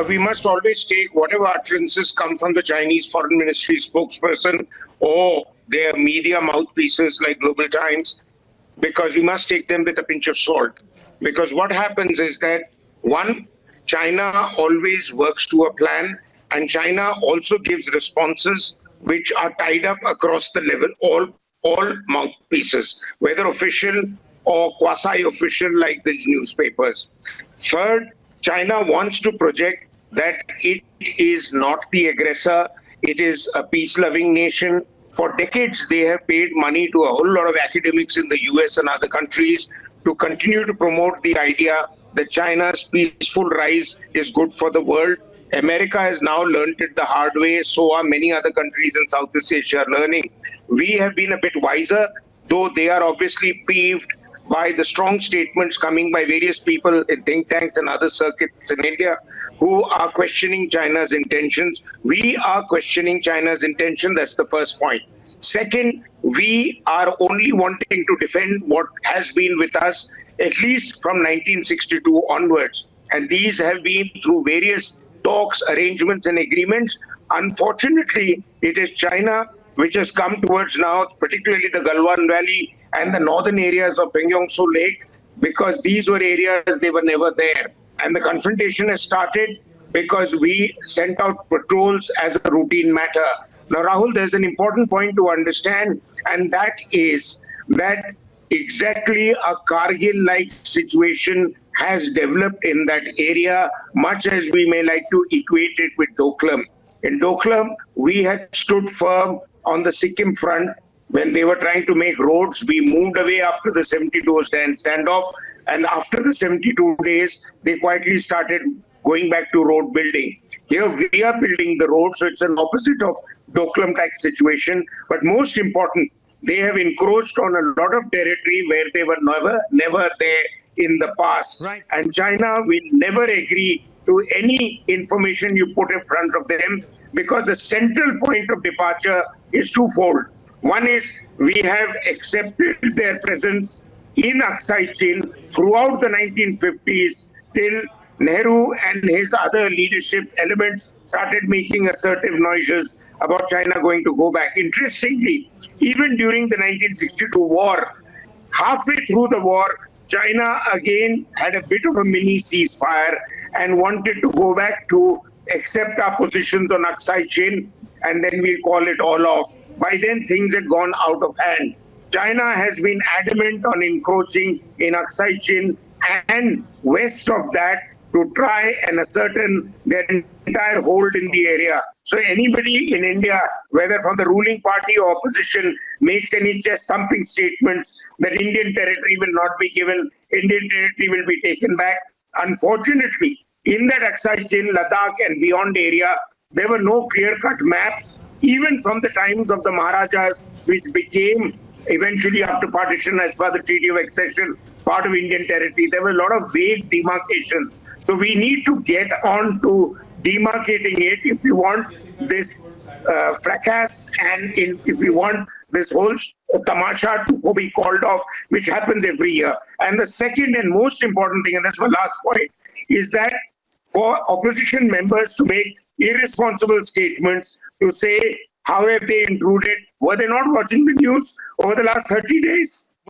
we must always take whatever utterances come from the Chinese Foreign Ministry spokesperson or their media mouthpieces like Global Times, because we must take them with a pinch of salt. Because what happens is that, one, China always works to a plan, and China also gives responses which are tied up across the level, all mouthpieces, whether official or quasi-official like these newspapers. Third, China wants to project that it is not the aggressor, it is a peace-loving nation. For decades, they have paid money to a whole lot of academics in the US and other countries to continue to promote the idea that China's peaceful rise is good for the world. America has now learned it the hard way, so are many other countries in Southeast Asia learning. We have been a bit wiser, though they are obviously peeved by the strong statements coming by various people in think tanks and other circuits in India who are questioning China's intentions. We are questioning China's intention. That's the first point. Second, we are only wanting to defend what has been with us at least from 1962 onwards. And these have been through various talks, arrangements, and agreements. Unfortunately, it is China which has come towards now, particularly the Galwan Valley and the northern areas of Pengyongso Lake, because these were areas they were never there. And the confrontation has started because we sent out patrols as a routine matter. Now, Rahul, there's an important point to understand, and that is that exactly a Kargil-like situation has developed in that area, much as we may like to equate it with Doklam. In Doklam, we had stood firm on the Sikkim front when they were trying to make roads. We moved away after the 72 standoff, and after the 72 days, they quietly started going back to road building. Here we are building the road, so it's an opposite of Doklam type situation. But most important, they have encroached on a lot of territory where they were never there in the past. Right. And China will never agree to any information you put in front of them, because the central point of departure is twofold. One is we have accepted their presence in Aksai Chin throughout the 1950s till Nehru and his other leadership elements started making assertive noises about China going to go back. Interestingly, even during the 1962 war, halfway through the war, China again had a bit of a mini ceasefire and wanted to go back to accept our positions on Aksai Chin, and then we'll call it all off. By then, things had gone out of hand. China has been adamant on encroaching in Aksai Chin and west of that to try and ascertain their entire hold in the area. So anybody in India, whether from the ruling party or opposition, makes any chest thumping statements that Indian territory will not be given, Indian territory will be taken back. Unfortunately, in that Aksai Chin, Ladakh and beyond area, there were no clear-cut maps, even from the times of the Maharajas, which became eventually after partition as per the Treaty of Accession, part of Indian territory. There were a lot of vague demarcations. So we need to get on to demarcating it if we want this fracas and if we want this whole tamasha to be called off, which happens every year. And the second and most important thing, and that's my last point, is that for opposition members to make irresponsible statements, to say, how have they intruded? Were they not watching the news over the last 30 days?